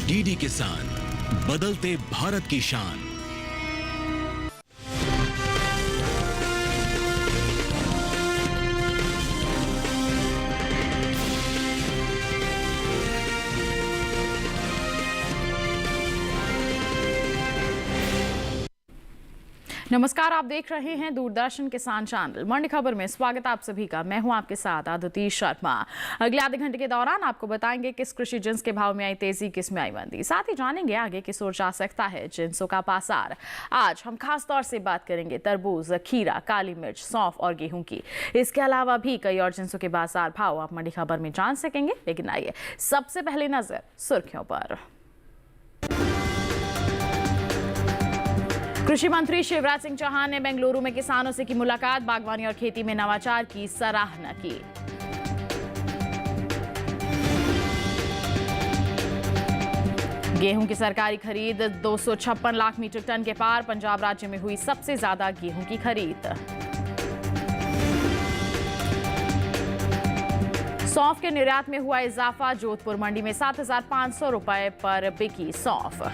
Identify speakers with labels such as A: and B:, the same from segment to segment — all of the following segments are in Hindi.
A: डीडी किसान, बदलते भारत की शान।
B: नमस्कार, आप देख रहे हैं दूरदर्शन किसान चैनल। मंडी खबर में स्वागत आप सभी का। मैं हूं आपके साथ आदिति शर्मा। अगले आधे घंटे के दौरान आपको बताएंगे किस कृषि जिन्स के भाव में आई तेजी, किस में आई मंदी। साथ ही जानेंगे आगे किस ओर जा सकता है जिन्सों का पासार। आज हम खास तौर से बात करेंगे तरबूज, खीरा, काली मिर्च, सौंफ और गेहूं की। इसके अलावा भी कई और जिन्सों के बाजार भाव आप मंडी खबर में जान सकेंगे। लेकिन आइए सबसे पहले नजर सुर्खियों पर। कृषि मंत्री शिवराज सिंह चौहान ने बेंगलुरु में किसानों से की मुलाकात, बागवानी और खेती में नवाचार की सराहना की। गेहूं की सरकारी खरीद 256 लाख मीट्रिक टन के पार, पंजाब राज्य में हुई सबसे ज्यादा गेहूं की खरीद। सौंफ के निर्यात में हुआ इजाफा, जोधपुर मंडी में 7,500 रुपए पर बिकी सौंफ।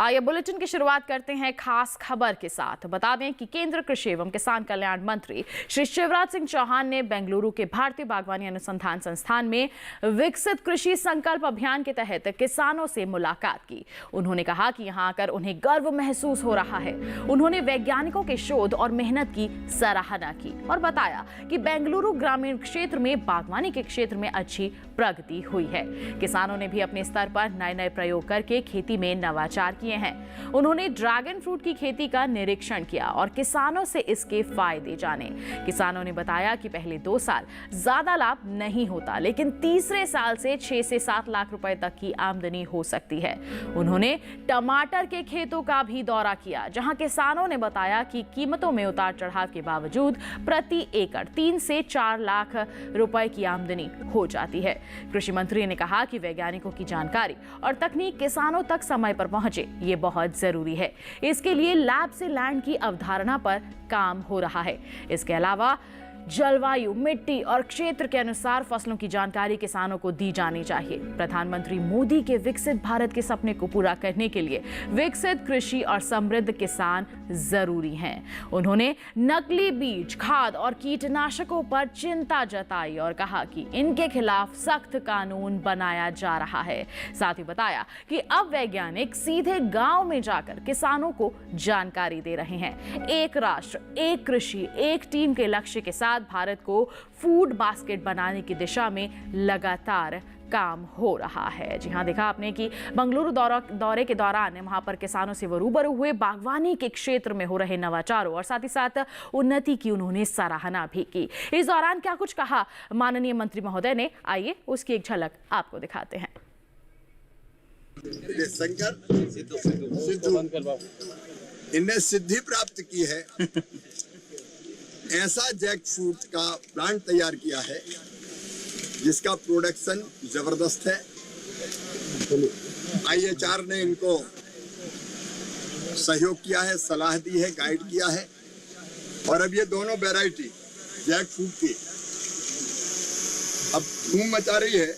B: आइए बुलेटिन की शुरुआत करते हैं खास खबर के साथ। बता दें कि केंद्र कृषि एवं किसान कल्याण मंत्री श्री शिवराज सिंह चौहान ने बेंगलुरु के भारतीय बागवानी अनुसंधान संस्थान में विकसित कृषि संकल्प अभियान के तहत किसानों से मुलाकात की। उन्होंने कहा कि यहां आकर उन्हें गर्व महसूस हो रहा है। उन्होंने वैज्ञानिकों के शोध और मेहनत की सराहना की और बताया कि बेंगलुरु ग्रामीण क्षेत्र में बागवानी के क्षेत्र में अच्छी प्रगति हुई है। किसानों ने भी अपने स्तर पर नए नए प्रयोग करके खेती में नवाचार किए हैं। उन्होंने ड्रैगन फ्रूट की खेती का निरीक्षण किया और किसानों से इसके फायदे जाने। किसानों ने बताया कि पहले 2 साल ज्यादा लाभ नहीं होता, लेकिन तीसरे साल से 6 से 7 लाख रुपए तक की आमदनी हो सकती है। उन्होंने टमाटर के खेतों का भी दौरा किया, जहां किसानों ने बताया कि कीमतों में उतार चढ़ाव के बावजूद प्रति एकड़ 3 से 4 लाख रुपए की आमदनी हो जाती है। कृषि मंत्री ने कहा कि वैज्ञानिकों की जानकारी और तकनीक किसानों तक समय पर पहुंचे, ये बहुत जरूरी है। इसके लिए लैब से लैंड की अवधारणा पर काम हो रहा है। इसके अलावा जलवायु, मिट्टी और क्षेत्र के अनुसार फसलों की जानकारी किसानों को दी जानी चाहिए। प्रधानमंत्री मोदी के विकसित भारत के सपने को पूरा करने के लिए विकसित कृषि और समृद्ध किसान जरूरी हैं। उन्होंने नकली बीज, खाद और कीटनाशकों पर चिंता जताई और कहा कि इनके खिलाफ सख्त कानून बनाया जा रहा है। साथ ही बताया कि अब वैज्ञानिक सीधे गांव में जाकर किसानों को जानकारी दे रहे हैं। एक राष्ट्र, एक कृषि, एक टीम के लक्ष्य के साथ भारत को फूड बास्केट बनाने की दिशा में लगातार काम हो रहा है। जी हां, देखा आपने कि बेंगलुरु दौरे के दौरान वहां पर किसानों से वो रूबरू हुए, बागवानी के क्षेत्र में हो रहे नवाचारों और साथ ही साथ उन्नति की उन्होंने सराहना भी की। इस दौरान क्या कुछ कहा माननीय मंत्री महोदय ने, आइए उसकी एक झलक आपको दिखाते हैं।
C: इनने सिद्धि प्राप्त की है। ऐसा जैक फ्रूट का प्लांट तैयार किया है जिसका प्रोडक्शन जबरदस्त है। IHR ने इनको सहयोग किया है, सलाह दी है, गाइड किया है। और अब ये दोनों वैरायटी जैक फ्रूट की अब धूम मचा रही है,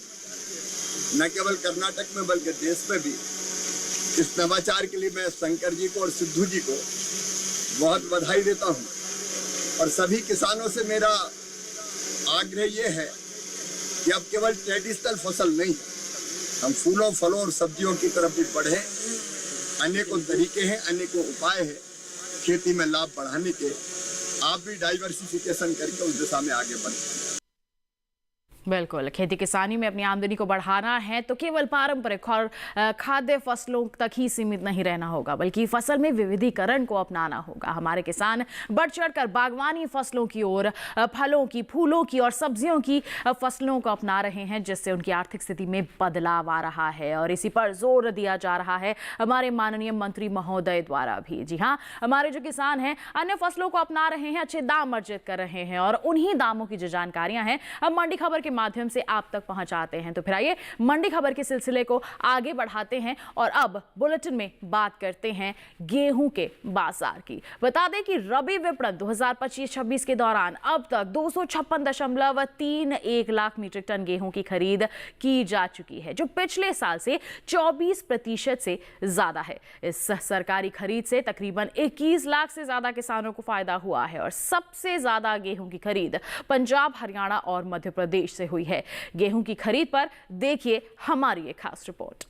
C: न केवल कर्नाटक में बल्कि देश में भी। इस नवाचार के लिए मैं शंकर जी को और सिद्धू जी को बहुत बधाई देता हूँ। और सभी किसानों से मेरा आग्रह ये है कि अब केवल ट्रेडिशनल फसल नहीं, हम फूलों, फलों और सब्जियों की तरफ भी बढ़ें। अनेकों तरीके हैं, अनेकों उपाय हैं खेती में लाभ बढ़ाने के। आप भी डाइवर्सिफिकेशन करके उस दिशा में आगे बढ़ें।
B: बिल्कुल, खेती किसानी में अपनी आमदनी को बढ़ाना है तो केवल पारंपरिक और खाद्य फसलों तक ही सीमित नहीं रहना होगा, बल्कि फसल में विविधीकरण को अपनाना होगा। हमारे किसान बढ़ चढ़कर बागवानी फसलों की ओर, फलों की, फूलों की और सब्जियों की फसलों को अपना रहे हैं, जिससे उनकी आर्थिक स्थिति में बदलाव आ रहा है और इसी पर जोर दिया जा रहा है हमारे माननीय मंत्री महोदय द्वारा भी। जी हाँ, हमारे जो किसान हैं अन्य फसलों को अपना रहे हैं, अच्छे दाम अर्जित कर रहे हैं और उन्हीं दामों की जो जानकारियां हैं हम मंडी खबर के के माध्यम से आप तक पहुंचाते हैं। तो फिर आइए मंडी खबर के सिलसिले को आगे बढ़ाते हैं और अब बुलेटिन में बात करते हैं गेहूं के बाजार की। बता दें कि रबी विपणन 2025-26 के दौरान अब तक 256.31 लाख मीट्रिक टन गेहूं की खरीद की जा चुकी है, जो पिछले साल से 24% से ज्यादा है। इस सरकारी खरीद से तकरीबन 21 लाख से ज्यादा किसानों को फायदा हुआ है और सबसे ज्यादा गेहूं की खरीद पंजाब, हरियाणा और मध्य प्रदेश से हुई है। गेहूं की खरीद पर देखिए हमारी एक खास रिपोर्ट।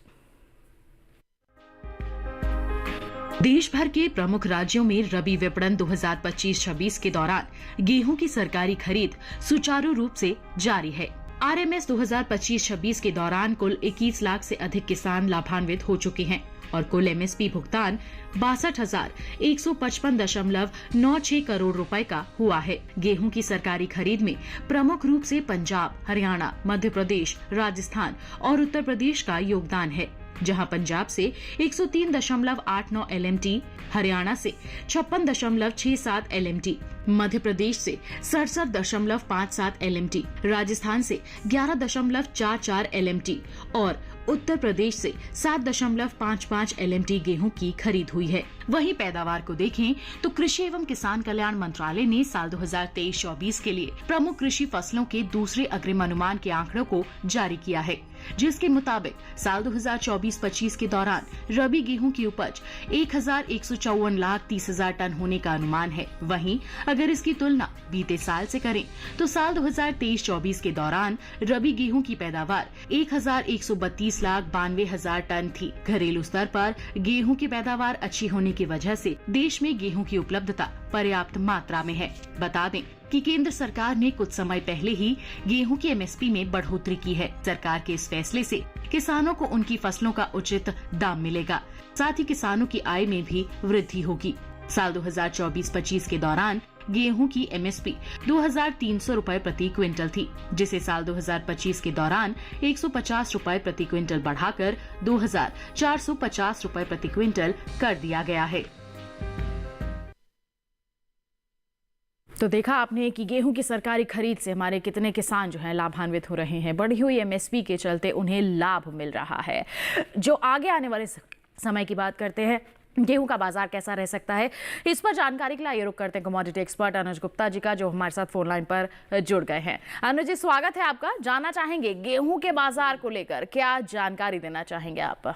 D: देश भर के प्रमुख राज्यों में रबी विपणन 2025-26 के दौरान गेहूं की सरकारी खरीद सुचारू रूप से जारी है। आरएमएस 2025-26 के दौरान कुल 21 लाख से अधिक किसान लाभान्वित हो चुके हैं और कुल एमएसपी भुगतान 62,155.96 करोड़ रुपए का हुआ है। गेहूं की सरकारी खरीद में प्रमुख रूप से पंजाब, हरियाणा, मध्य प्रदेश, राजस्थान और उत्तर प्रदेश का योगदान है, जहां पंजाब से 103.89 LMT, हरियाणा से 56.67 LMT, मध्य प्रदेश से 67.57 LMT, राजस्थान से 11.44 LMT और उत्तर प्रदेश से 7.55 LMT गेहूं की खरीद हुई है। वहीं पैदावार को देखें तो कृषि एवं किसान कल्याण मंत्रालय ने साल 2023-24 के लिए प्रमुख कृषि फसलों के दूसरे अग्रिम अनुमान के आंकड़ों को जारी किया है, जिसके मुताबिक साल 2024-25 के दौरान रबी गेहूं की उपज 1,154,30,000 टन होने का अनुमान है। वहीं अगर इसकी तुलना बीते साल से करें तो साल 2023-24 के दौरान रबी गेहूं की पैदावार 1,132,92,000 टन थी। घरेलू स्तर पर गेहूं की पैदावार अच्छी होने की वजह से देश में गेहूं की उपलब्धता पर्याप्त मात्रा में है। बता दें कि केंद्र सरकार ने कुछ समय पहले ही गेहूं की एमएसपी में बढ़ोतरी की है। सरकार के इस फैसले से किसानों को उनकी फसलों का उचित दाम मिलेगा, साथ ही किसानों की आय में भी वृद्धि होगी। साल 2024-25 के दौरान गेहूं की एमएसपी 2,300 रुपए प्रति क्विंटल थी, जिसे साल 2025 के दौरान 150 रुपए प्रति क्विंटल बढ़ाकर 2,450 रुपए प्रति क्विंटल कर दिया गया है।
B: तो देखा आपने कि गेहूं की सरकारी खरीद से हमारे कितने किसान जो हैं लाभान्वित हो रहे हैं। बढ़ी हुई एमएसपी के चलते उन्हें लाभ मिल रहा है। जो आगे आने वाले समय की बात करते हैं, गेहूं का बाजार कैसा रह सकता है, इस पर जानकारी के लिए आइए रुक करते हैं कमोडिटी एक्सपर्ट अनुज गुप्ता जी का, जो हमारे साथ फोन लाइन पर जुड़ गए हैं। अनुज जी, स्वागत है आपका। जानना चाहेंगे गेहूं के बाजार को लेकर क्या जानकारी देना चाहेंगे आप?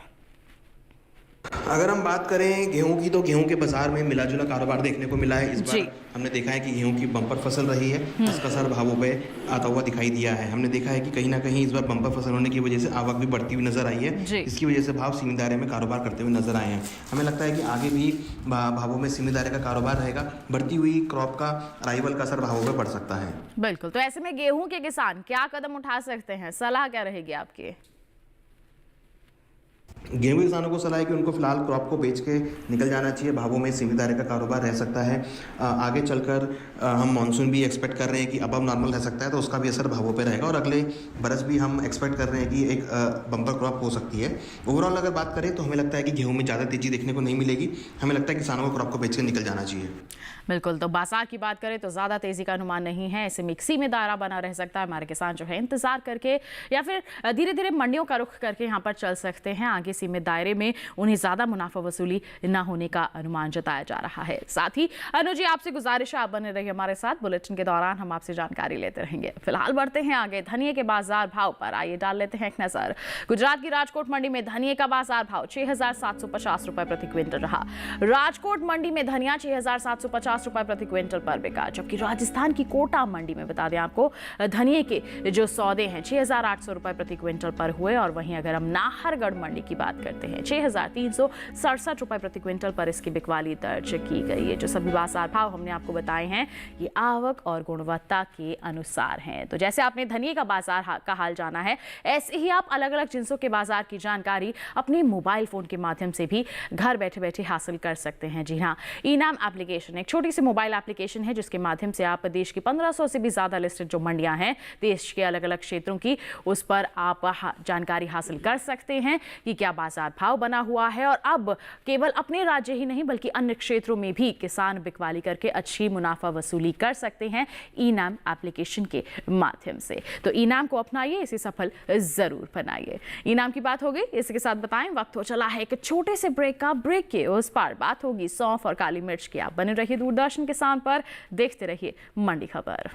E: अगर हम बात करें गेहूं की, तो गेहूं के बाजार में मिला जुला कारोबार देखने को मिला है। इस बार हमने देखा है कि गेहूं की बम्पर फसल रही है, इसका असर भावों पे आता हुआ दिखाई दिया है। हमने देखा है कि कहीं ना कहीं इस बार बम्पर फसल होने की वजह से आवक भी बढ़ती हुई नजर आई है। इसकी वजह से भाव सीमित दायरे में कारोबार करते हुए नजर आए हैं। हमें लगता है कि आगे भी भावों में सीमित दायरे का कारोबार रहेगा। बढ़ती हुई क्रॉप का अराइवल का असर भावों पर पड़ सकता है।
B: बिल्कुल। तो ऐसे में गेहूं के किसान क्या कदम उठा सकते हैं, सलाह क्या रहेगी आपकी?
E: गेहूं के किसानों को सलाह है कि उनको फिलहाल क्रॉप को बेच के निकल जाना चाहिए। भावों में सीमित दायरे का कारोबार रह सकता है। आगे चलकर हम मानसून भी एक्सपेक्ट कर रहे हैं कि अब नॉर्मल रह सकता है, तो उसका भी असर भावों पे रहेगा और अगले बरस भी हम एक्सपेक्ट कर रहे हैं कि एक बम्पर क्रॉप हो सकती है। ओवरऑल अगर बात करें तो हमें लगता है कि गेहूं में ज़्यादा तेजी देखने को नहीं मिलेगी। हमें लगता है किसानों को क्रॉप को बेच के निकल जाना चाहिए।
B: बिल्कुल। तो बाजार की बात करें तो ज़्यादा तेजी का अनुमान नहीं है। ऐसे मिक्सी में दायरा बना रह सकता है। हमारे किसान जो है इंतजार करके या फिर धीरे धीरे मंडियों का रुख करके यहाँ पर चल सकते हैं। आगे सीमित दायरे में उन्हें ज़्यादा मुनाफा वसूली न होने का अनुमान जताया जा रहा है। साथ ही अनुज जी, आपसे गुजारिश है आप बने रहिए हमारे साथ। बुलेटिन के दौरान हम आपसे जानकारी लेते रहेंगे। फिलहाल बढ़ते हैं आगे धनिये के बाजार भाव पर। आइए डाल लेते हैं एक नजर। गुजरात की राजकोट मंडी में धनिये का बाजार भाव 6,750 रुपए प्रति क्विंटल रहा। राजकोट मंडी में धनिया 6,750 रुपए प्रति क्विंटल पर बिका, जबकि राजस्थान की कोटा मंडी में बता दें आपको धनिये के जो सौदे हैं 6,800 रुपए प्रति क्विंटल पर हुए। और वहीं अगर हम नाहरगढ़ मंडी की बात करते हैं 6,367 रुपए प्रति क्विंटल पर इसकी बिकवाली दर्ज की गई है। जो सभी बाजार भाव हमने आपको बताए हैं ये आवक और गुणवत्ता के अनुसार हैं। तो जैसे आपने धनिये का बाजार का हाल जाना है, ऐसे ही आप अलग अलग जिन्सों के बाजार की जानकारी अपने मोबाइल फोन के माध्यम से भी घर बैठे बैठे हासिल कर सकते हैं। जी हाँ, इनाम एप्लीकेशन एक छोटी सी मोबाइल एप्लीकेशन है जिसके माध्यम से आप देश की 1500 से भी ज्यादा लिस्टेड जो मंडियां हैं देश के अलग अलग क्षेत्रों की, उस पर आप जानकारी हासिल कर सकते हैं कि क्या बाजार भाव बना हुआ है और अब केवल अपने राज्य ही नहीं बल्कि अन्य क्षेत्रों में भी किसान बिकवाली करके अच्छी मुनाफा वसूली कर सकते हैं ई-नाम एप्लीकेशन के माध्यम से। तो ई-नाम को अपनाइए, इसे सफल जरूर बनाइए। ई-नाम की बात हो गई, इसके साथ बताएं वक्त हो चला है एक छोटे से ब्रेक का। ब्रेक के उस पार बात होगी सौंफ और काली मिर्च की। आप बने रहिए दूरदर्शन किसान पर, देखते रहिए मंडी खबर।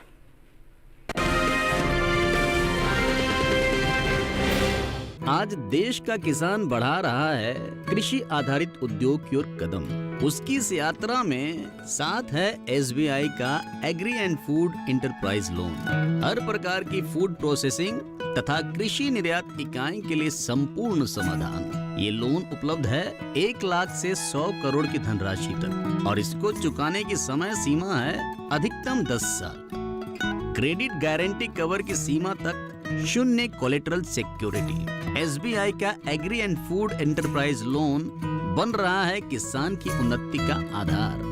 F: आज देश का किसान बढ़ा रहा है कृषि आधारित उद्योग की ओर कदम। उसकी इस यात्रा में साथ है SBI का agri and food enterprise loan. हर प्रकार की फूड प्रोसेसिंग तथा कृषि निर्यात इकाई के लिए संपूर्ण समाधान। ये लोन उपलब्ध है 1 लाख से 100 करोड़ की धनराशि तक और इसको चुकाने की समय सीमा है अधिकतम 10 साल। क्रेडिट गारंटी कवर की सीमा तक 0 कोलेटरल सिक्योरिटी। SBI का agri and food enterprise loan बन रहा है किसान की उन्नति का आधार।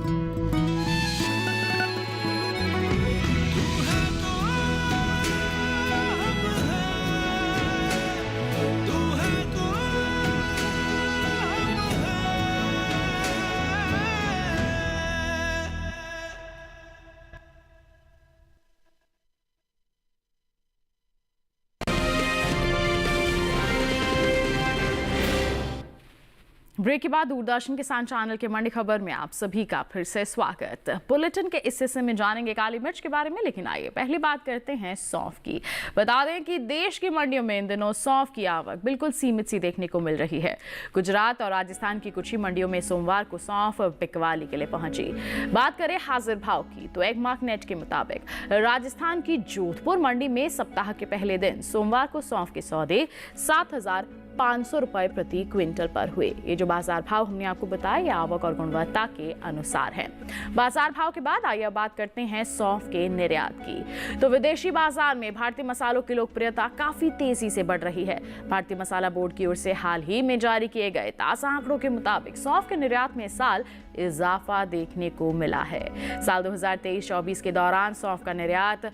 B: ब्रेक के बाद दूरदर्शन किसान चैनल के मंडी खबर में आप सभी का फिर से स्वागत। बुलेटिन के इस हिस्से में जानेंगे काली मिर्च के बारे में, लेकिन आइए पहली बात करते हैं सौंफ की। बता दें कि देश की मंडियों में इन दिनों सौंफ की आवक बिल्कुल सीमित सी देखने को मिल रही है। गुजरात और राजस्थान की कुछ ही मंडियों में सोमवार को सौंफ बिकवाली के लिए पहुंची। बात करें हाजिर भाव की तो एगमार्क नेट के मुताबिक राजस्थान की जोधपुर मंडी में सप्ताह के पहले दिन सोमवार को सौंफ के सौदे 7,500 रुपए प्रति क्विंटल पर हुए। ये जो बाजार भाव हमने आपको बताया ये आवक और गुणवत्ता के अनुसार है। बाजार भाव के बाद आइए बात करते हैं सौंफ के निर्यात की। तो विदेशी बाजार में भारतीय मसालों की लोकप्रियता काफी तेजी से बढ़ रही है। भारतीय मसाला बोर्ड की ओर से हाल ही में जारी किए गए ताजा आंकड़ों के मुताबिक सौंफ के निर्यात में इस साल इजाफा देखने को मिला है। साल 2023-24 के दौरान सौंफ का निर्यात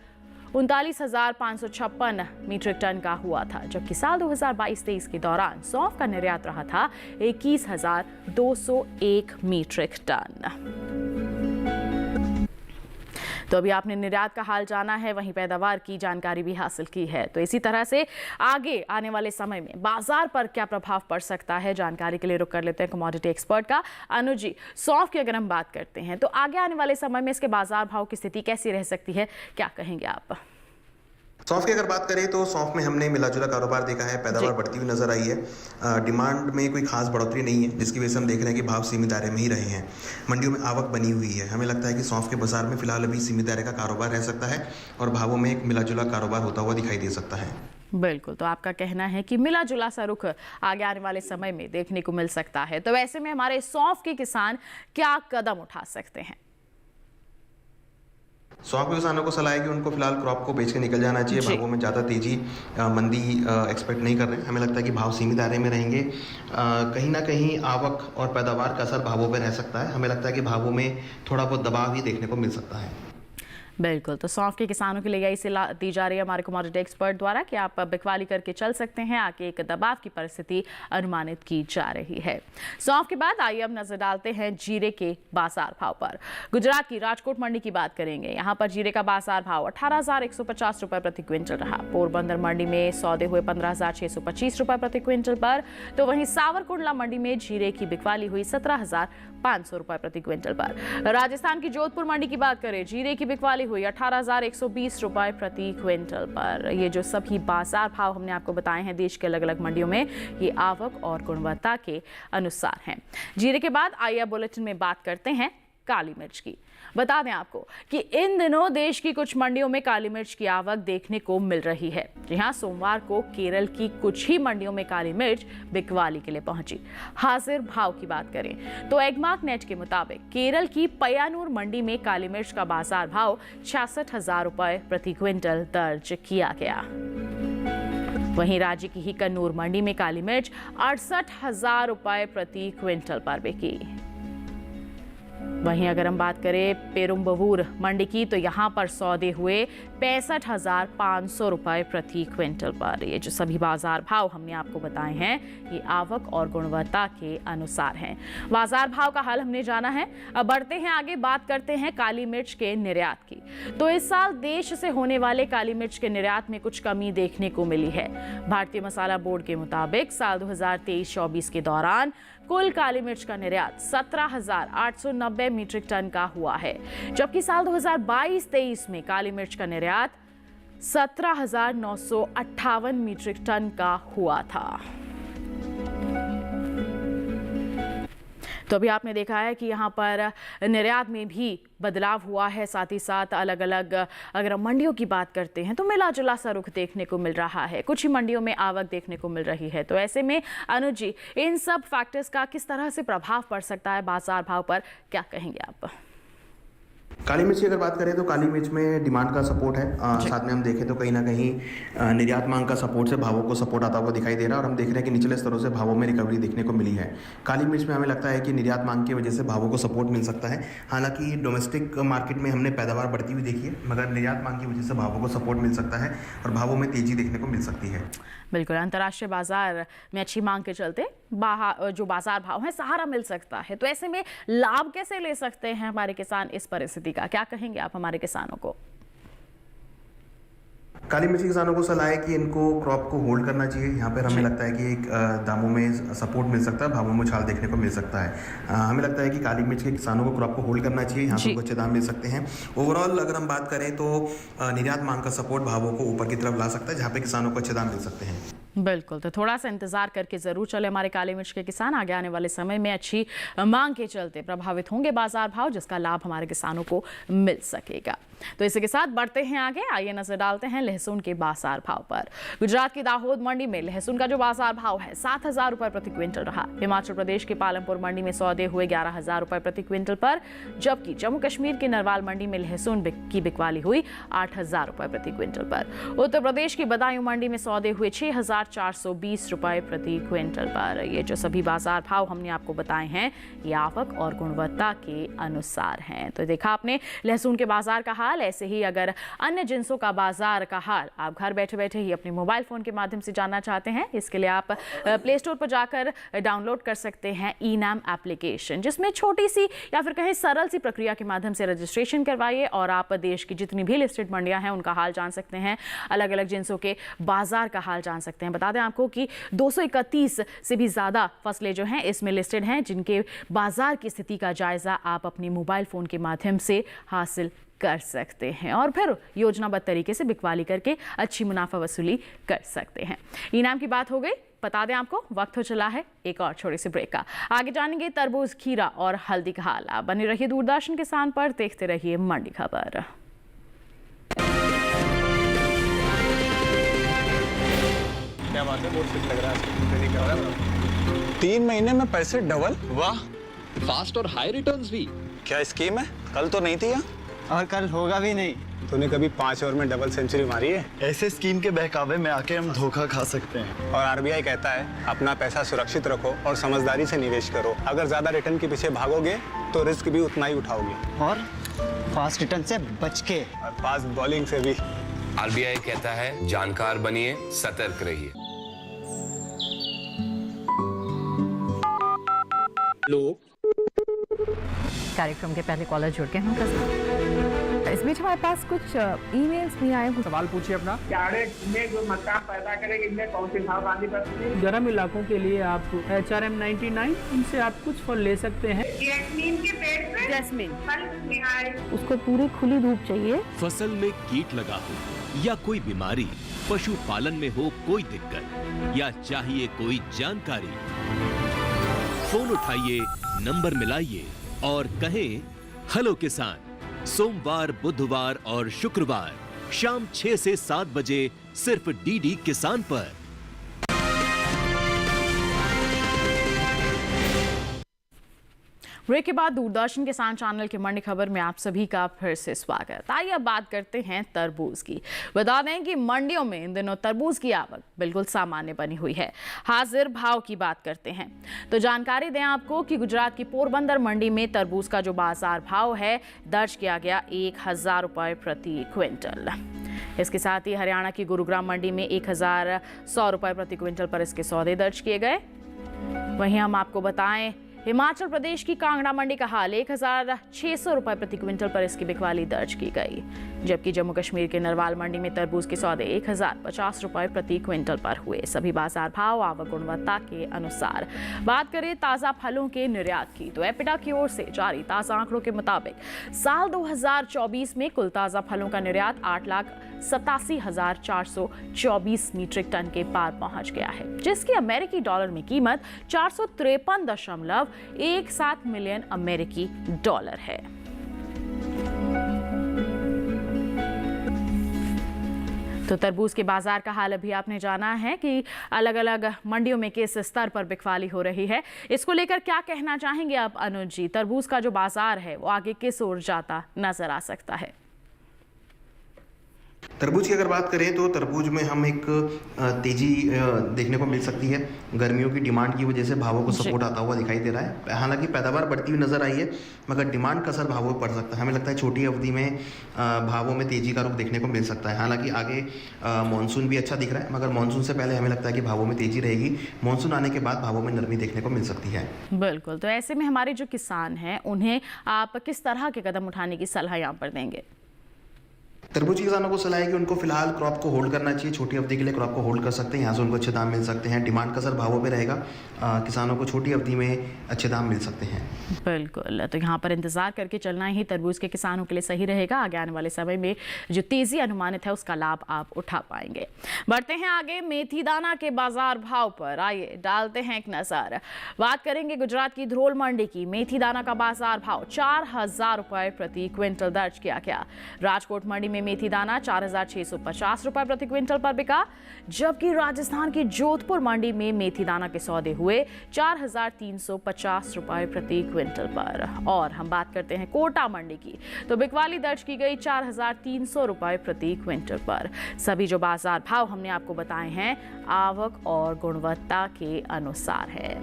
B: 39,556 मीट्रिक टन का हुआ था, जबकि साल 2022-23 के दौरान सौंफ का निर्यात रहा था 21,201 मीट्रिक टन। तो अभी आपने निर्यात का हाल जाना है, वहीं पैदावार की जानकारी भी हासिल की है। तो इसी तरह से आगे आने वाले समय में बाजार पर क्या प्रभाव पड़ सकता है, जानकारी के लिए रुक कर लेते हैं कमोडिटी एक्सपर्ट का। अनुज जी, सौंफ की अगर हम बात करते हैं तो आगे आने वाले समय में इसके बाजार भाव की स्थिति कैसी रह सकती है, क्या कहेंगे आप?
E: सौंफ की अगर बात करें तो सौंफ में हमने मिला जुला कारोबार देखा है, पैदावार बढ़ती हुई नजर आई है। डिमांड में कोई खास बढ़ोतरी नहीं है, जिसकी वजह से हम देख रहे हैं कि भाव सीमित दायरे में ही रहे हैं। मंडियों में आवक बनी हुई है। हमें लगता है कि सौंफ के बाजार में फिलहाल अभी सीमित दायरे का कारोबार रह सकता है और भावों में एक मिला जुला कारोबार होता हुआ दिखाई दे सकता है।
B: बिल्कुल, तो आपका कहना है कि मिला जुला सा रुख आगे आने वाले समय में देखने को मिल सकता है। तो वैसे में हमारे सौंफ के किसान क्या कदम उठा सकते हैं?
E: सौंफ के किसानों को सलाह है कि उनको फिलहाल क्रॉप को बेच के निकल जाना चाहिए। भावों में ज़्यादा तेजी मंदी एक्सपेक्ट नहीं कर रहे हैं। हमें लगता है कि भाव सीमित दायरे में रहेंगे। कहीं ना कहीं आवक और पैदावार का असर भावों पर रह सकता है। हमें लगता है कि भावों में थोड़ा बहुत दबाव ही देखने को मिल सकता है।
B: बिल्कुल, तो सौंफ के किसानों के लिए यही सलाह दी जा रही है हमारे कमोडिटी एक्सपर्ट द्वारा कि आप बिकवाली करके चल सकते हैं। आगे एक दबाव की परिस्थिति अनुमानित की जा रही है। सौंफ के बाद आइए अब नजर डालते हैं जीरे के बाजार भाव पर। गुजरात की राजकोट मंडी की बात करेंगे। यहाँ पर जीरे का बाजार भाव 18,150 रुपए प्रति क्विंटल रहा। पोरबंदर मंडी में सौदे हुए 15,625 रुपए प्रति क्विंटल पर, तो वहीं सावरकुंडला मंडी में जीरे की बिकवाली हुई 17,500 रुपए प्रति क्विंटल पर। राजस्थान की जोधपुर मंडी की बात करें, जीरे की बिकवाली हुई 18,120 रुपए प्रति क्विंटल पर। ये जो सभी बाजार भाव हमने आपको बताए हैं देश के अलग अलग मंडियों में, ये आवक और गुणवत्ता के अनुसार हैं। जीरे के बाद आइए बुलेटिन में बात करते हैं काली मिर्च की। बता दें आपको कि इन दिनों देश की कुछ मंडियों में काली मिर्च की आवक देखने को मिल रही है। जी हां, सोमवार को केरल की कुछ ही मंडियों में काली मिर्च बिकवाली के लिए पहुंची। हाजिर भाव की बात करें तो एगमार्क नेट के मुताबिक केरल की पय्यानूर मंडी में काली मिर्च का बाजार भाव 66,000 रुपए प्रति क्विंटल दर्ज किया गया। वहीं राज्य की ही कन्नूर मंडी में काली मिर्च 68,000 रुपए प्रति क्विंटल पर बिकी। वहीं अगर हम बात करें पेरुम्बवूर मंडी की तो यहाँ पर सौदे हुए 65,500 रुपए प्रति क्विंटल पर। ये जो सभी बाजार भाव हमने आपको बताए हैं ये आवक और गुणवत्ता के अनुसार हैं। बाजार भाव का हाल हमने जाना है। अब बढ़ते हैं आगे, बात करते हैं काली मिर्च के निर्यात की। तो इस साल देश से होने वाले काली मिर्च के निर्यात में कुछ कमी देखने को मिली है। भारतीय मसाला बोर्ड के मुताबिक साल 2023-24 के दौरान कुल काली मिर्च का निर्यात 17,890 मीट्रिक टन का हुआ है, जबकि साल 2022-23 में काली मिर्च का निर्यात 17,958 मीट्रिक टन का हुआ था। तो अभी आपने देखा है कि यहाँ पर निर्यात में भी बदलाव हुआ है। साथ ही साथ अलग अलग अगर हम मंडियों की बात करते हैं तो मिला जुला सा रुख देखने को मिल रहा है। कुछ ही मंडियों में आवक देखने को मिल रही है। तो ऐसे में अनुज जी, इन सब फैक्टर्स का किस तरह से प्रभाव पड़ सकता है बाजार भाव पर, क्या कहेंगे आप?
E: काली मिर्च की अगर बात करें तो काली मिर्च में डिमांड का सपोर्ट है, साथ में हम देखें तो कहीं ना कहीं निर्यात मांग का सपोर्ट से भावों को सपोर्ट आता हुआ दिखाई दे रहा है और हम देख रहे हैं कि निचले स्तरों से भावों में रिकवरी देखने को मिली है। काली मिर्च में हमें लगता है कि निर्यात मांग की वजह से भावों को सपोर्ट मिल सकता है। हालांकि डोमेस्टिक मार्केट में हमने पैदावार बढ़ती हुई देखी है, मगर निर्यात मांग की वजह से भावों को सपोर्ट मिल सकता है और भावों में तेजी देखने को मिल सकती है।
B: बिल्कुल, अंतर्राष्ट्रीय बाजार में अच्छी मांग के चलते जो बाजार भाव है सहारा मिल सकता है। तो ऐसे में लाभ कैसे ले सकते हैं हमारे किसान इस परिस्थिति का, क्या कहेंगे आप हमारे किसानों को?
E: काली मिर्च किसानों को सलाह है कि इनको क्रॉप को होल्ड करना चाहिए। यहाँ पर हमें लगता है कि एक दामों में सपोर्ट मिल सकता है, भावों में उछाल देखने को मिल सकता है। हमें लगता है कि काली मिर्च के किसानों को क्रॉप को होल्ड करना चाहिए, यहाँ पर अच्छे दाम मिल सकते हैं। ओवरऑल अगर हम बात करें तो निर्यात मांग का सपोर्ट भावों को ऊपर की तरफ ला सकता है, जहाँ पे किसानों को अच्छे दाम मिल सकते हैं।
B: बिल्कुल, तो थोड़ा सा इंतजार करके जरूर चले हमारे काली मिर्च के किसान। आगे आने वाले समय में अच्छी मांग के चलते प्रभावित होंगे बाजार भाव, जिसका लाभ हमारे किसानों को मिल सकेगा। तो इसी के साथ बढ़ते हैं आगे, आइए नजर डालते हैं लहसुन के बाजार भाव पर। गुजरात की दाहोद मंडी में लहसुन का जो बाजार भाव है 7,000 रुपए प्रति क्विंटल रहा। हिमाचल प्रदेश के पालमपुर मंडी में सौदे हुए 11,000 रुपए प्रति क्विंटल पर, जबकि जम्मू कश्मीर की नरवाल मंडी में लहसुन की बिकवाली हुई 8,000 रुपए प्रति क्विंटल पर। उत्तर प्रदेश की बदायूं मंडी में सौदे हुए 6,420 रुपए प्रति क्विंटल पर। ये जो सभी बाजार भाव हमने आपको बताए हैं ये आवक और गुणवत्ता के अनुसार हैं। तो देखा आपने लहसुन के बाजार का हाल। ऐसे ही अगर अन्य जिंसों का बाजार का हाल आप घर बैठे बैठे ही अपने मोबाइल फोन के माध्यम से जानना चाहते हैं, इसके लिए आप प्ले स्टोर पर जाकर डाउनलोड कर सकते हैं ई-नाम एप्लीकेशन, जिसमें छोटी सी या फिर कहें सरल सी प्रक्रिया के माध्यम से रजिस्ट्रेशन करवाइए और आप देश की जितनी भी लिस्टेड मंडियां हैं उनका हाल जान सकते हैं, अलग अलग जिंसों के बाजार का हाल जान सकते हैं। बता दें आपको कि 231 से भी ज्यादा फसलें जो हैं इसमें लिस्टेड हैं, जिनके बाजार की स्थिति का जायजा आप अपने मोबाइल फोन के माध्यम से हासिल कर सकते हैं और फिर योजनाबद्ध तरीके से बिकवाली करके अच्छी मुनाफा वसूली कर सकते हैं। इनाम की बात हो गई, बता दें आपको वक्त हो चला है एक और छोटी सी ब्रेक का। आगे जानेंगे तरबूज, खीरा और हल्दी का हाल। आप बने रहिए दूरदर्शन किसान पर, देखते रहिए मंडी खबर।
G: क्या बात है, बहुत फिट लग रहा है। 3 महीने में पैसे डबल, वाह।
H: फास्ट और हाई रिटर्न्स भी।
G: क्या स्कीम है? कल तो नहीं थी यहाँ,
I: और कल होगा भी नहीं।
G: तूने कभी 5 ओवर में डबल सेंचुरी मारी है?
I: ऐसे स्कीम के बहकावे में आके हम धोखा खा सकते हैं।
G: और आरबीआई कहता है अपना पैसा सुरक्षित रखो और समझदारी से निवेश करो। अगर ज्यादा रिटर्न के पीछे भागोगे तो रिस्क भी उतना ही उठाओगे,
I: और फास्ट रिटर्न से बच के,
G: और फास्ट बॉलिंग से भी।
H: आरबीआई कहता है जानकार बनिए, सतर्क रहिए।
G: लोग
J: कार्यक्रम के पहले कॉलर जुड़ गए हैं। इस बीच हमारे पास कुछ ईमेल्स भी आए हैं।
K: सवाल पूछिए अपना।
L: में जो मकान पैदा करेंगे इनमें कौन सी सावधानी बरतनी है?
K: गर्म इलाकों के लिए आप HRM 99 इनसे आप कुछ फल ले सकते हैं।
L: जैस्मीन के पेड़ पे
J: जैस्मीन
L: फल निहार,
J: उसको पूरी खुली धूप चाहिए।
A: फसल में कीट लगा हो या कोई बीमारी, पशुपालन में हो कोई दिक्कत या चाहिए कोई जानकारी, फोन उठाइए, नंबर मिलाइए और कहें हेलो किसान। सोमवार, बुधवार और शुक्रवार शाम 6 से 7 बजे सिर्फ डीडी किसान पर।
B: ब्रेक के बाद दूरदर्शन किसान चैनल की मंडी खबर में आप सभी का फिर से स्वागत। आइए अब बात करते हैं तरबूज की। बता दें कि मंडियों में इन दिनों तरबूज की आवक बिल्कुल सामान्य बनी हुई है। हाजिर भाव की बात करते हैं तो जानकारी दें आपको कि गुजरात की पोरबंदर मंडी में तरबूज का जो बाजार भाव है दर्ज किया गया 1000 रुपये प्रति क्विंटल। इसके साथ ही हरियाणा की गुरुग्राम मंडी में 1100 रुपये प्रति क्विंटल पर इसके सौदे दर्ज किए गए। वहीं हम आपको बताएं हिमाचल प्रदेश की कांगड़ा मंडी का हाल 1600 रुपये प्रति क्विंटल पर इसकी बिकवाली दर्ज की गई, जबकि जम्मू कश्मीर के नरवाल मंडी में तरबूज के सौदे 1050 रुपये प्रति क्विंटल पर हुए। सभी बाजार भाव आवक गुणवत्ता के अनुसार। बात करें ताज़ा फलों के निर्यात की तो एपिडा की ओर से जारी ताज़ा आंकड़ों के मुताबिक साल 2024 में कुल ताज़ा फलों का निर्यात 8,87,424 मीट्रिक टन के पार पहुंच गया है, जिसकी अमेरिकी डॉलर में कीमत 453.17 मिलियन अमेरिकी डॉलर है। तो तरबूज के बाजार का हाल अभी आपने जाना है कि अलग अलग मंडियों में किस स्तर पर बिकवाली हो रही है। इसको लेकर क्या कहना चाहेंगे आप अनुज जी? तरबूज का जो बाजार है वो आगे किस ओर जाता नजर आ सकता है?
E: तरबूज की अगर बात करें तो तरबूज में हम एक तेजी देखने को मिल सकती है। गर्मियों की डिमांड की वजह से भावों को सपोर्ट आता हुआ दिखाई दे रहा है। हालांकि पैदावार बढ़ती हुई नजर आई है, मगर डिमांड का असर भावों पर पड़ सकता है। हमें लगता है छोटी अवधि में भावों में तेजी का रुख देखने को मिल सकता है। हालांकि आगे मानसून भी अच्छा दिख रहा है, मगर मानसून से पहले हमें लगता है कि भावों में तेजी रहेगी। मानसून आने के बाद भावों में नरमी देखने को मिल सकती है।
B: बिल्कुल, तो ऐसे में हमारे जो किसान हैं उन्हें आप किस तरह के कदम उठाने की सलाह यहाँ पर देंगे?
E: तरबूज किसानों को सलाह है कि उनको फिलहाल क्रॉप को होल्ड करना चाहिए। छोटी अवधि के लिए क्रॉप को होल्ड कर सकते हैं, यहाँ से उनको अच्छे दाम मिल सकते हैं। डिमांड का असर भावों पे रहेगा, किसानों को छोटी अवधि में अच्छे दाम मिल सकते हैं।
B: बिल्कुल, तो यहाँ पर इंतजार करके चलना ही तरबूज के किसानों के लिए सही रहेगा। आगे आने वाले समय में जो तेजी अनुमानित है उसका लाभ आप उठा पाएंगे। बढ़ते हैं आगे मेथी दाना के बाजार भाव पर, आइए डालते हैं एक नजर। बात करेंगे गुजरात की धरोल मंडी की। मेथी दाना का बाजार भाव 4000 रुपये प्रति क्विंटल दर्ज किया गया। राजकोट मंडी में मेथी दाना 4650 रुपये प्रति क्विंटल पर बिका, जबकि राजस्थान की जोधपुर मंडी में मेथी दाना के सौदे हुए 4350 रुपये प्रति क्विंटल पर। और हम बात करते हैं कोटा मंडी की तो बिकवाली दर्ज की गई 4300 रुपये प्रति क्विंटल पर। सभी जो बाजार भाव हमने आपको बताए हैं आवक और गुणवत्ता के अनुसार है।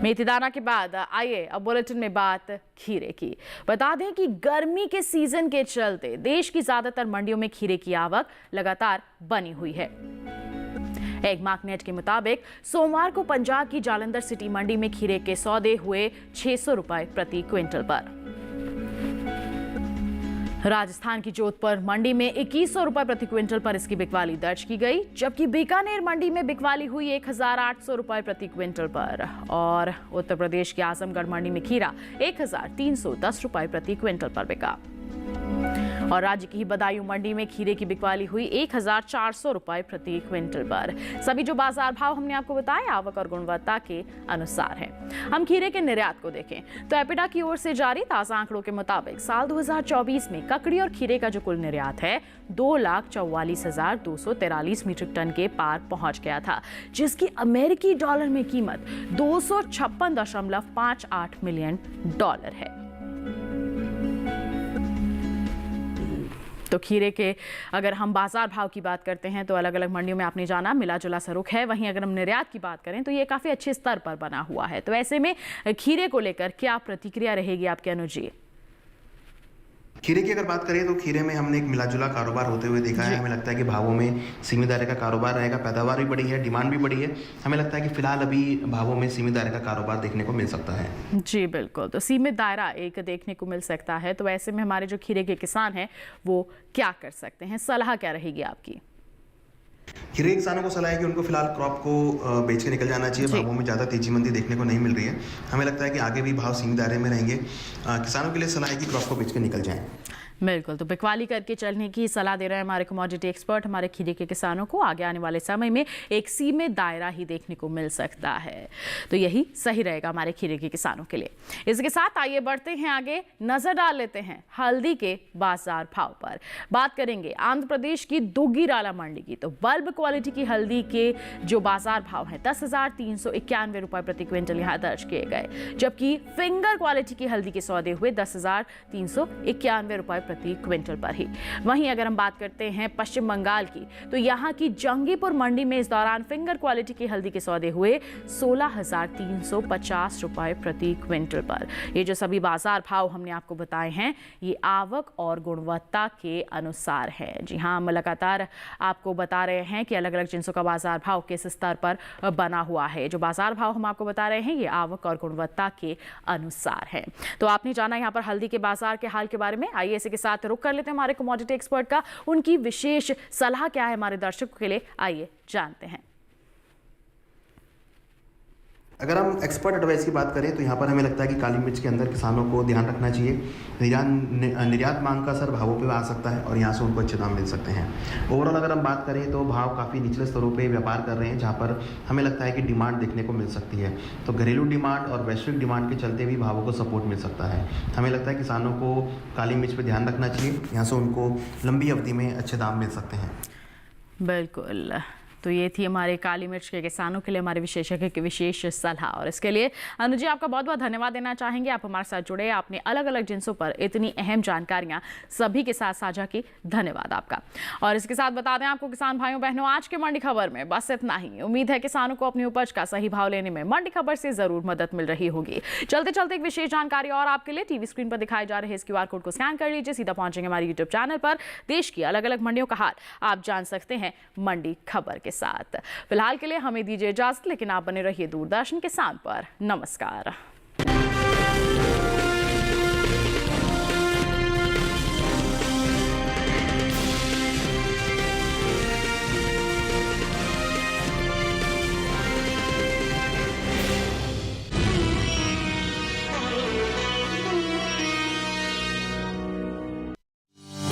B: मेथी दाना के बाद आइए अब बुलेटिन में बात खीरे की। बता दें कि गर्मी के सीजन के चलते देश की ज्यादातर मंडियों में खीरे की आवक लगातार बनी हुई है। एग मार्केट के मुताबिक सोमवार को पंजाब की जालंधर सिटी मंडी में खीरे के सौदे हुए 600 रुपये प्रति क्विंटल पर। राजस्थान की जोधपुर मंडी में 2100 रुपये प्रति क्विंटल पर इसकी बिकवाली दर्ज की गई, जबकि बीकानेर मंडी में बिकवाली हुई 1800 रुपये प्रति क्विंटल पर। और उत्तर प्रदेश की आजमगढ़ मंडी में खीरा 1310 रुपये प्रति क्विंटल पर बिका। और राज्य की बदायूं मंडी में खीरे की बिकवाली हुई 1400 रुपये प्रति क्विंटल पर। सभी जो बाजार भाव हमने आपको बताए आवक और गुणवत्ता के अनुसार है। हम खीरे के निर्यात को देखें तो एपिडा की ओर से जारी ताजा आंकड़ों के मुताबिक साल 2024 में ककड़ी और खीरे का जो कुल निर्यात है 2,44,243 मीट्रिक टन के पार पहुंच गया था, जिसकी अमेरिकी डॉलर में कीमत 256.58 मिलियन डॉलर है। तो खीरे के अगर हम बाजार भाव की बात करते हैं तो अलग अलग मंडियों में आपने जाना मिला जुला सा रुख है। वहीं अगर हम निर्यात की बात करें तो ये काफ़ी अच्छे स्तर पर बना हुआ है। तो ऐसे में खीरे को लेकर क्या प्रतिक्रिया रहेगी आपके अनुज जी?
E: खीरे की अगर बात करें तो खीरे में हमने एक मिलाजुला कारोबार होते हुए देखा है। हमें लगता है कि भावों में सीमित दायरे का कारोबार रहेगा। पैदावार भी बढ़ी है, डिमांड भी बढ़ी है। हमें लगता है कि फिलहाल अभी भावों में सीमित दायरे का कारोबार देखने को मिल सकता है।
B: जी बिल्कुल, तो सीमित दायरा एक देखने को मिल सकता है। तो ऐसे में हमारे जो खीरे के किसान हैं वो क्या कर सकते हैं, सलाह क्या रहेगी आपकी?
E: खीरे किसानों को सलाह है कि उनको फिलहाल क्रॉप को बेच के निकल जाना चाहिए। भावों में ज़्यादा तेजी मंदी देखने को नहीं मिल रही है। हमें लगता है कि आगे भी भाव सीमित दायरे में रहेंगे। किसानों के लिए सलाह है कि क्रॉप को बेच के निकल जाएं।
B: बिल्कुल, तो बिकवाली करके चलने की सलाह दे रहे हैं हमारे कमोडिटी एक्सपर्ट हमारे खीरे के किसानों को। आगे आने वाले समय में एक सीमित दायरा ही देखने को मिल सकता है, तो यही सही रहेगा हमारे खीरे के किसानों के लिए। इसके साथ आइए बढ़ते हैं आगे, नजर डाल लेते हैं हल्दी के बाजार भाव पर। बात करेंगे आंध्र प्रदेश की दुग्गीराला मंडी की, तो बल्ब क्वालिटी की हल्दी के जो बाजार भाव है 10,391 रुपए प्रति क्विंटल यहाँ दर्ज किए गए, जबकि फिंगर क्वालिटी की हल्दी के सौदे हुए 10,391 रुपए प्रति क्विंटल पर ही। वहीं अगर हम बात करते हैं पश्चिम बंगाल की, तो यहाँ की जंगीपुर मंडी में इस दौरान फिंगर क्वालिटी की हल्दी के सौदे हुए 16,350 रुपए प्रति क्विंटल पर। ये जो सभी बाजार भाव हमने आपको बताए हैं, ये आवक और गुणवत्ता के अनुसार है। जी हाँ, हम लगातार आपको बता रहे हैं कि अलग अलग जिन्सों का बाजार भाव किस स्तर पर बना हुआ है। जो बाजार भाव हम आपको बता रहे हैं, ये आवक और गुणवत्ता के अनुसार है। तो आपने जाना यहाँ पर हल्दी के बाजार के हाल के बारे में। आइए इसी के साथ रुक कर लेते हैं हमारे कमोडिटी एक्सपर्ट का, उनकी विशेष सलाह क्या है हमारे दर्शकों के लिए, आइए जानते हैं।
E: अगर हम एक्सपर्ट एडवाइस की बात करें तो यहाँ पर हमें लगता है कि काली मिर्च के अंदर किसानों को ध्यान रखना चाहिए। निर्यात मांग का असर भावों पे आ सकता है और यहाँ से उनको अच्छे दाम मिल सकते हैं। ओवरऑल अगर हम बात करें तो भाव काफ़ी निचले स्तरों पे व्यापार कर रहे हैं, जहाँ पर हमें लगता है कि डिमांड देखने को मिल सकती है। तो घरेलू डिमांड और वैश्विक डिमांड के चलते भी भावों को सपोर्ट मिल सकता है। हमें लगता है किसानों को काली मिर्च पर ध्यान रखना चाहिए, यहाँ से उनको लंबी अवधि में अच्छे दाम मिल सकते हैं।
B: बिल्कुल, तो ये थी हमारे काली मिर्च के किसानों के लिए हमारे विशेषज्ञ की विशेष सलाह। और इसके लिए अनुज जी आपका बहुत बहुत धन्यवाद देना चाहेंगे, आप हमारे साथ जुड़े, आपने अलग अलग जिन्सों पर इतनी अहम जानकारियां सभी के साथ साझा की, धन्यवाद आपका। और इसके साथ बता दें आपको किसान भाइयों बहनों, आज के मंडी खबर में बस इतना ही। उम्मीद है किसानों को अपनी उपज का सही भाव लेने में मंडी खबर से जरूर मदद मिल रही होगी। चलते चलते एक विशेष जानकारी और आपके लिए, टीवी स्क्रीन पर दिखाए जा रहे इस QR कोड को स्कैन कर लीजिए, सीधा पहुंचेंगे हमारे यूट्यूब चैनल पर। देश की अलग अलग मंडियों का हाल आप जान सकते हैं मंडी खबर के साथ। फिलहाल के लिए हमें दीजिए इजाजत, लेकिन आप बने रहिए दूरदर्शन किसान पर। नमस्कार।